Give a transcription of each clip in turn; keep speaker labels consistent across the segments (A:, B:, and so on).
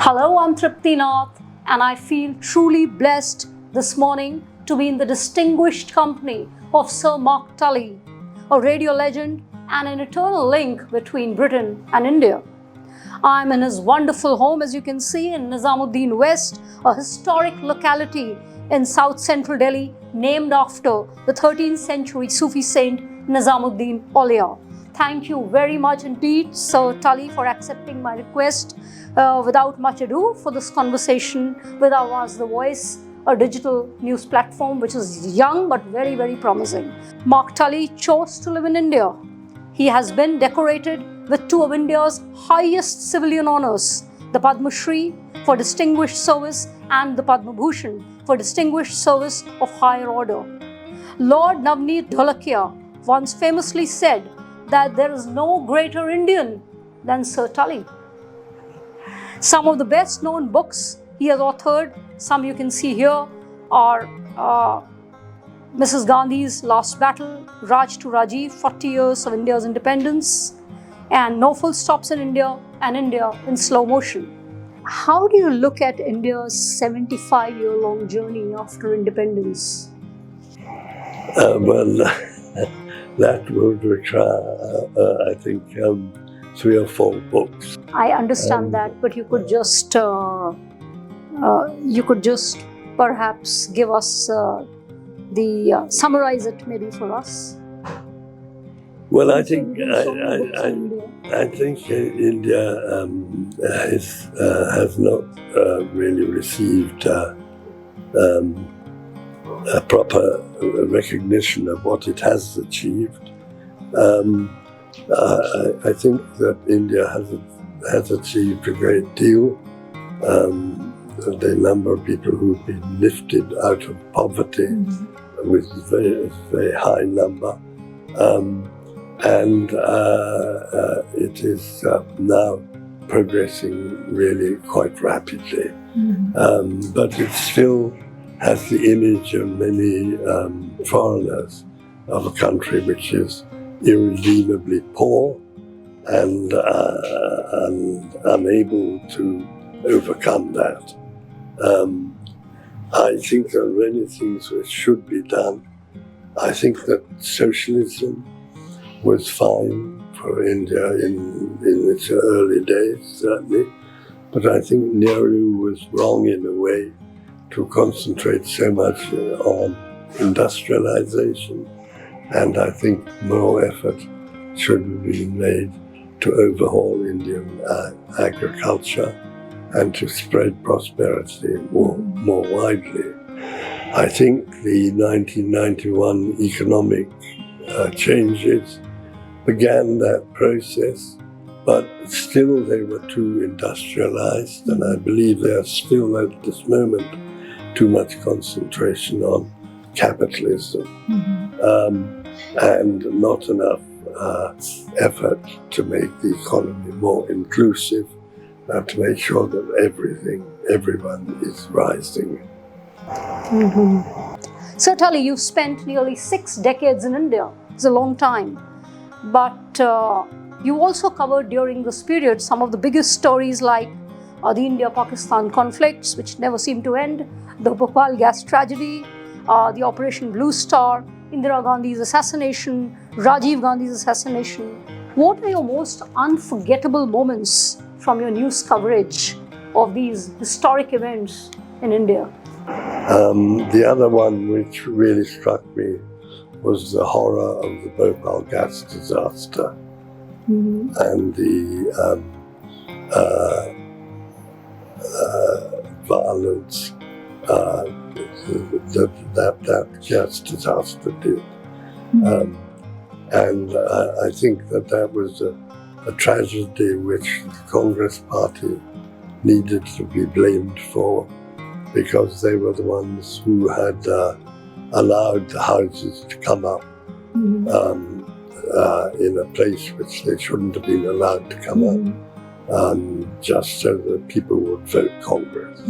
A: Hello, I'm Tripti Nath, and I feel truly blessed this morning to be in the distinguished company of Sir Mark Tully, a radio legend and an eternal link between Britain and India. I'm in his wonderful home, as you can see, in Nizamuddin West, a historic locality in South Central Delhi named after the 13th century Sufi saint Nizamuddin Auliya. Thank you very much indeed, Sir Tully, for accepting my request without much ado for this conversation with Awaz The Voice, a digital news platform which is young but very, very promising. Mark Tully chose to live in India. He has been decorated with two of India's highest civilian honours, the Padma Shri for distinguished service and the Padma Bhushan for distinguished service of higher order. Lord Navneet Dholakia once famously said that there is no greater Indian than Sir Tully. Some of the best known books he has authored, some you can see here, are Mrs. Gandhi's Last Battle, Raj to Rajiv, 40 Years of India's Independence, and No Full Stops in India and India in Slow Motion. How do you look at India's 75-year-long journey after independence?
B: That would require, I think, 3 or 4 books.
A: I understand that, but you could just perhaps give us summarize it maybe for us.
B: Well, I think India has not really received a proper recognition of what it has achieved. I think that India has achieved a great deal. The number of people who've been lifted out of poverty with a very high number. And it is now progressing really quite rapidly. But it still has the image of many foreigners of a country which is irredeemably poor and unable to overcome that. I think there are many things which should be done. I think that socialism was fine for India in its early days, certainly, but I think Nehru was wrong in a way to concentrate so much on industrialization, and I think more effort should be made to overhaul Indian agriculture and to spread prosperity more widely. I think the 1991 economic changes began that process, but still they were too industrialized, and I believe there is still at this moment too much concentration on capitalism and not enough effort to make the economy more inclusive and to make sure that everyone is rising.
A: Sir Tully, you've spent nearly 6 decades in India. It's a long time. But you also covered during this period some of the biggest stories like the India-Pakistan conflicts, which never seem to end, the Bhopal gas tragedy, the Operation Blue Star, Indira Gandhi's assassination, Rajiv Gandhi's assassination. What are your most unforgettable moments from your news coverage of these historic events in India?
B: The other one which really struck me was the horror of the Bhopal gas disaster and the violence that gas disaster did. And I think that was a tragedy which the Congress Party needed to be blamed for, because they were the ones who had allowed the houses to come up in a place which they shouldn't have been allowed to come up, just so that people would vote Congress.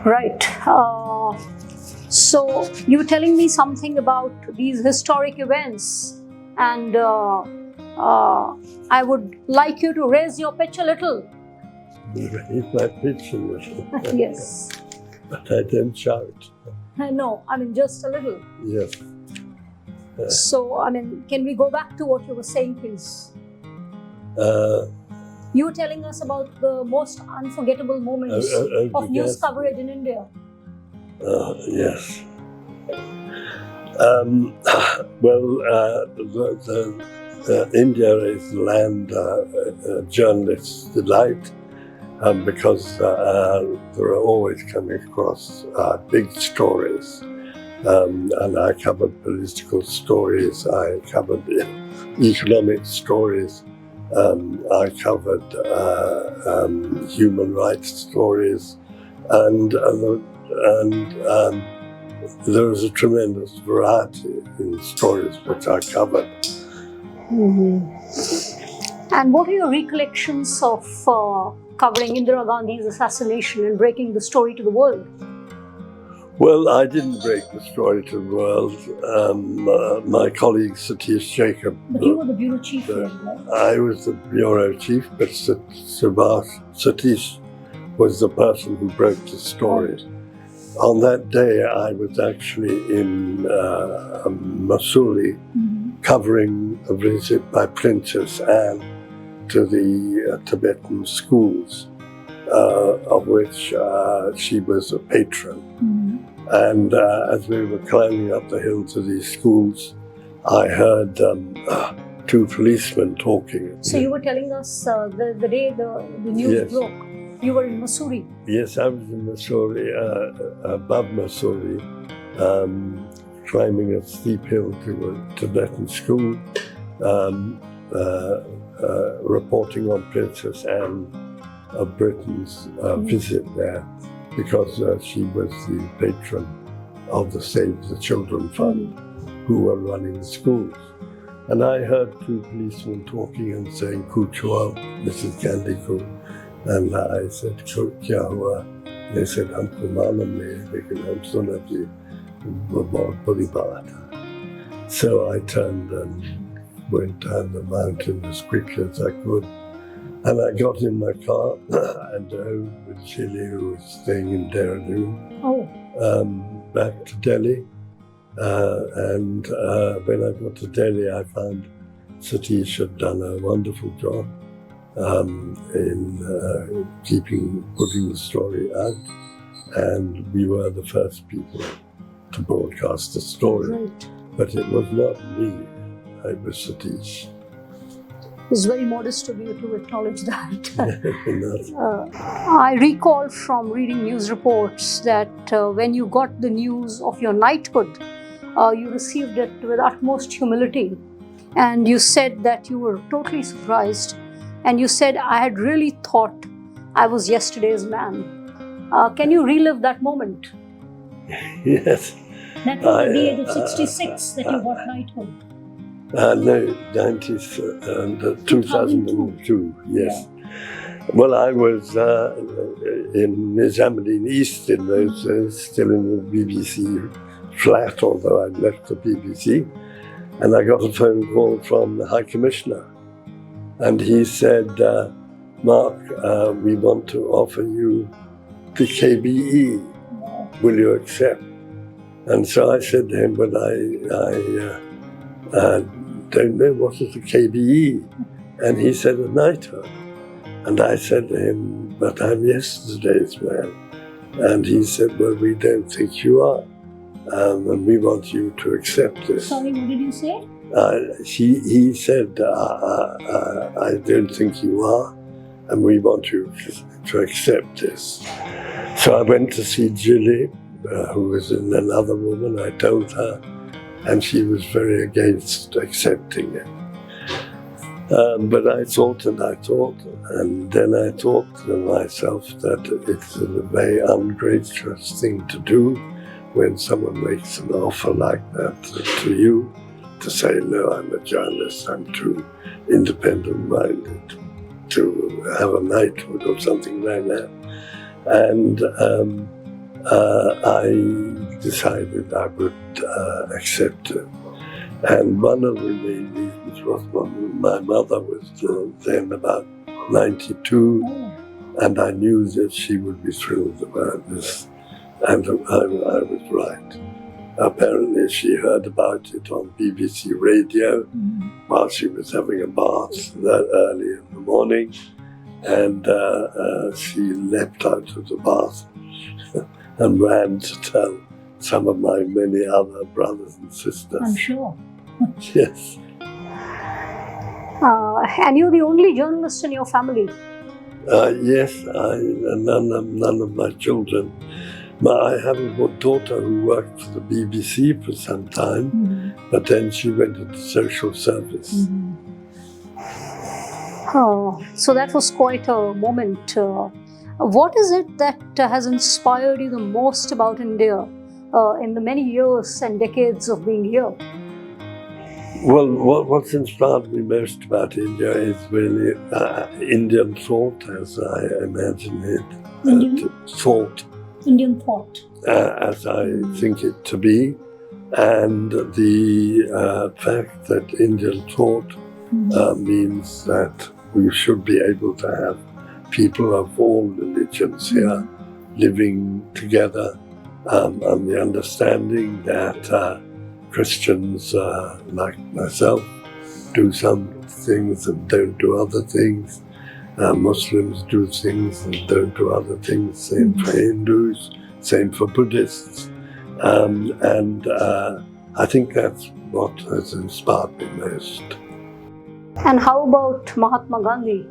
A: Right. So you were telling me something about these historic events, and I would like you to raise your pitch a little
B: raise my pitch a little.
A: Yes.
B: But I don't shout.
A: No, I mean, just a little.
B: Yes.
A: So, I mean, can we go back to what you were saying, please? You were telling us about the most unforgettable moments of news coverage in India.
B: Yes. India is the land journalists delight because they're always coming across big stories. And I covered political stories, I covered economic stories, I covered human rights stories, and there was a tremendous variety in stories which I covered.
A: Mm-hmm. And what are your recollections of covering Indira Gandhi's assassination and breaking the story to the world?
B: Well, I didn't break the story to the world. My colleague Satish Jacob.
A: But you were the bureau chief then, right?
B: I was the bureau chief, but Satish was the person who broke the story. Right. On that day, I was actually in Mussoorie, covering a visit by Princess Anne to the Tibetan schools, of which she was a patron. And as we were climbing up the hill to these schools, I heard two policemen talking.
A: So you were telling us the day the news broke, you were in Mussoorie.
B: Yes, I was in Mussoorie, above Mussoorie, climbing a steep hill to a Tibetan school, reporting on Princess Anne of Britain's visit there, because she was the patron of the Save the Children Fund, who were running the schools. And I heard two policemen talking and saying, "Kuchwal, Mrs. Gandhi ko." And I said, "Kya hua?" They said, "Humko malum nahi, lekin hum suna ki wo bahut badi baat hai." So I turned and went down the mountain as quickly as I could. And I got in my car and drove with Chile, who was staying in Dehradun, back to Delhi. And when I got to Delhi, I found Satish had done a wonderful job in putting the story out. And we were the first people to broadcast the story. Right. But it was not me, it was Satish.
A: It's very modest of you to acknowledge that. I recall from reading news reports that when you got the news of your knighthood, you received it with utmost humility. And you said that you were totally surprised. And you said, "I had really thought I was yesterday's man." Can you relive that moment?
B: Yes.
A: That was at the age of 66 that you got knighthood.
B: No, 2002, yes. Yeah. Well, I was in Nizamuddin East in those days, still in the BBC flat, although I'd left the BBC. And I got a phone call from the High Commissioner. And he said, "Mark, we want to offer you the KBE. Will you accept?" And so I said to him, "But I don't know what is a KBE." And he said, "A knighthood." And I said to him, "But I'm yesterday's man." And he said, "Well, we don't think you are. And we want you to accept this."
A: Sorry, what did you say?
B: He said, "I don't think you are, and we want you to accept this." So I went to see Julie, who was in another woman. I told her, and she was very against accepting it. But I thought, and then I thought to myself that it's a very ungracious thing to do when someone makes an offer like that to you, to say, "No, I'm a journalist, I'm too independent-minded to have a knighthood," or something like that. And I decided I would accept it. And one of the main reasons was my mother was then about 92, And I knew that she would be thrilled about this, and I was right. Apparently she heard about it on BBC Radio while she was having a bath that early in the morning, and she leapt out of the bath and ran to tell some of my many other brothers and sisters.
A: I'm sure.
B: Yes.
A: And you're the only journalist in your family?
B: Yes, none of my children. I have a daughter who worked for the BBC for some time, but then she went into social service.
A: Oh, so that was quite a moment. What is it that has inspired you the most about India in the many years and decades of being here?
B: Well, what's inspired me most about India is really Indian thought, as I imagine it.
A: Indian
B: Thought.
A: Indian thought.
B: As I think it to be. And the fact that Indian thought means that we should be able to have people of all religions here living together, and the understanding that Christians like myself do some things and don't do other things. Muslims do things and don't do other things. Same for Hindus, same for Buddhists. And I think that's what has inspired me most.
A: And how about Mahatma Gandhi?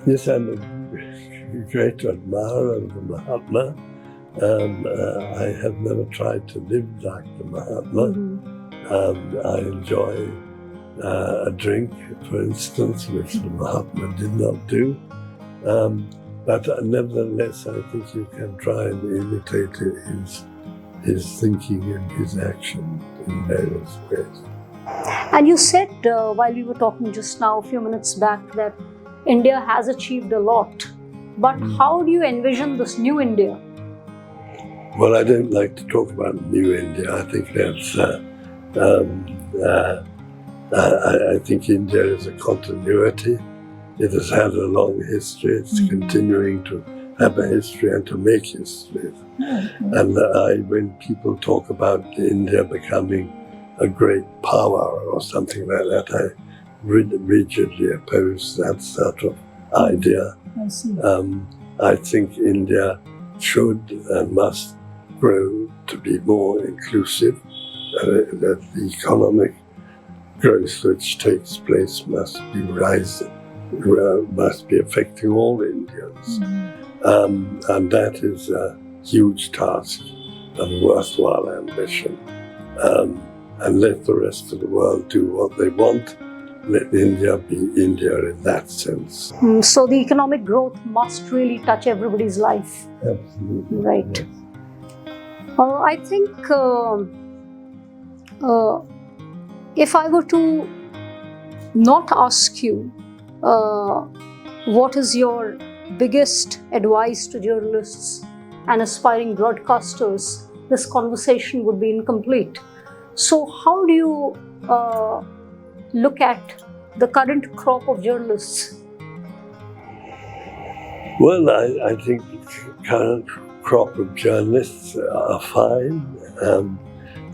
B: Yes, I'm a great admirer of the Mahatma. I have never tried to live like the Mahatma. I enjoy a drink, for instance, which the Mahatma did not do. But nevertheless, I think you can try and imitate his thinking and his action in various ways.
A: And you said, while we were talking just now, a few minutes back, that India has achieved a lot. But how do you envision this new India?
B: Well, I don't like to talk about new India. I think that's I think India is a continuity. It has had a long history. It's continuing to have a history and to make history. And when people talk about India becoming a great power or something like that, I rigidly oppose that sort of idea.
A: I see.
B: I think India should and must grow to be more inclusive, that the economic growth which takes place must be rising, must be affecting all Indians. And that is a huge task and worthwhile ambition. And let the rest of the world do what they want. Let India be India in that sense.
A: So the economic growth must really touch everybody's life.
B: Absolutely.
A: Right.
B: Yes.
A: I think if I were to not ask you what is your biggest advice to journalists and aspiring broadcasters, this conversation would be incomplete. So how do you look at the current crop of journalists?
B: Well, I think the current crop of journalists are fine.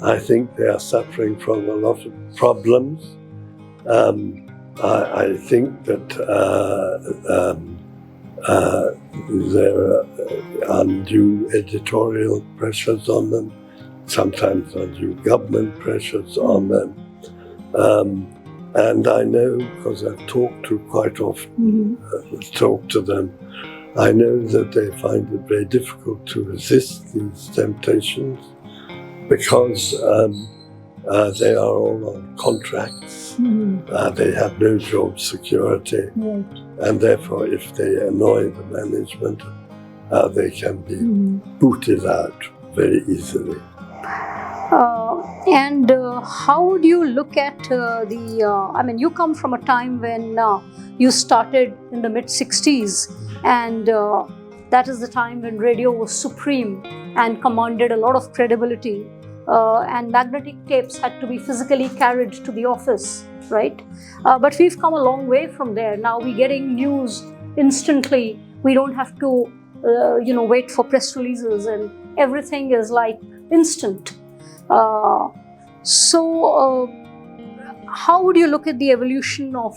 B: I think they are suffering from a lot of problems. I think that there are undue editorial pressures on them, sometimes undue government pressures on them. And I know, because I've talked to quite often, talked to them, I know that they find it very difficult to resist these temptations because they are all on contracts. They have no job security. And therefore, if they annoy the management, they can be booted out very easily.
A: And how do you look at I mean, you come from a time when you started in the mid-60s, and that is the time when radio was supreme and commanded a lot of credibility, and magnetic tapes had to be physically carried to the office, right? But we've come a long way from there. Now we're getting news instantly We don't have to, wait for press releases, and everything is like instant. How would you look at the evolution of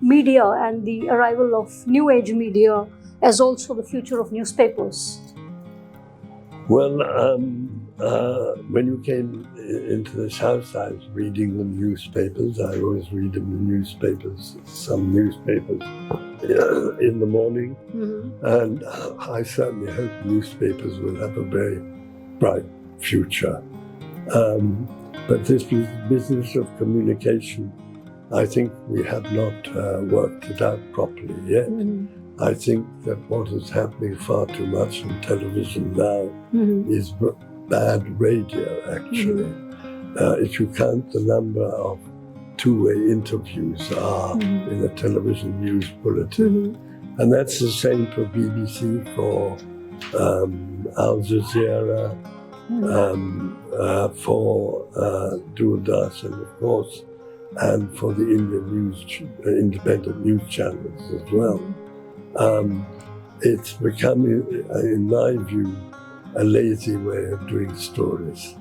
A: media and the arrival of new age media as also the future of newspapers?
B: Well, when you came into this house, I was reading the newspapers. I always read the newspapers, some newspapers in the morning. Mm-hmm. And I certainly hope newspapers will have a very bright future. But this business of communication, I think we have not worked it out properly yet. Mm-hmm. I think that what is happening far too much on television now is bad radio, actually. Mm-hmm. If you count the number of two-way interviews are in a television news bulletin. Mm-hmm. And that's the same for BBC, for Al Jazeera, for Doordarshan, of course, and for the Indian independent news channels as well. It's become, in my view, a lazy way of doing stories.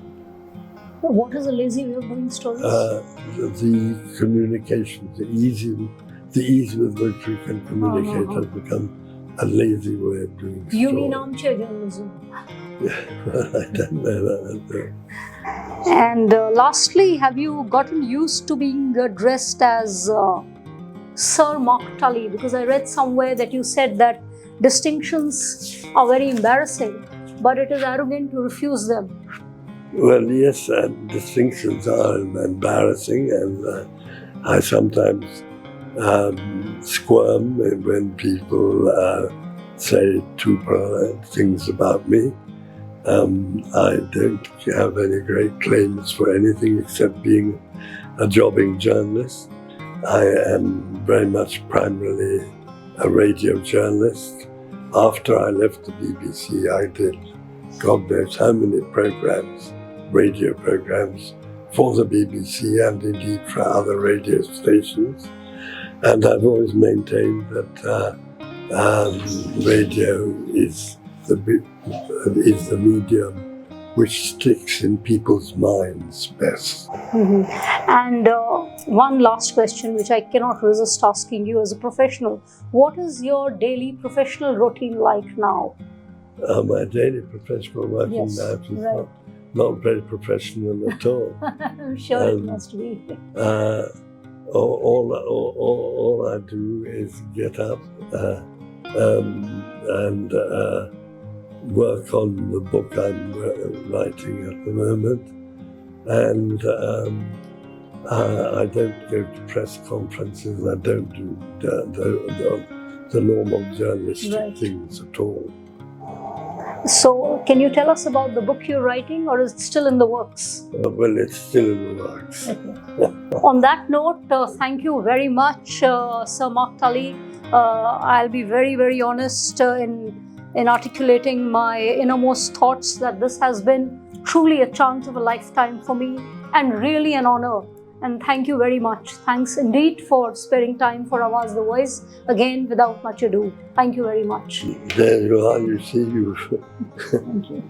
A: What is a lazy way of doing stories?
B: The communication, the ease with which we can communicate has become a lazy way of doing stories.
A: You mean armchair journalism?
B: Well, I don't know that.
A: And lastly, have you gotten used to being addressed as Sir Mark Tully? Because I read somewhere that you said that distinctions are very embarrassing, but it is arrogant to refuse them.
B: Well, yes, distinctions are embarrassing, and I sometimes squirm when people say too polite things about me. I don't have any great claims for anything except being a jobbing journalist. I am very much primarily a radio journalist. After I left the BBC, I did God knows how many programs, radio programs, for the BBC and indeed for other radio stations. And I've always maintained that radio is the medium which sticks in people's minds best.
A: Mm-hmm. And one last question, which I cannot resist asking you as a professional. What is your daily professional routine like now?
B: My daily professional working life is not very professional at all.
A: I'm sure it must be.
B: All I do is get up and work on the book I'm writing at the moment, and I don't go to press conferences. I don't do the normal journalistic things at all.
A: So, can you tell us about the book you're writing, or is it still in the works?
B: Well, it's still in the works.
A: Okay. On that note, thank you very much, Sir Mark Tully. I'll be very, very honest in articulating my innermost thoughts that this has been truly a chance of a lifetime for me and really an honor. And thank you very much. Thanks indeed for sparing time for Awaz The Voice. Again, without much ado, thank you very much.
B: There you are, you see.
A: Thank you.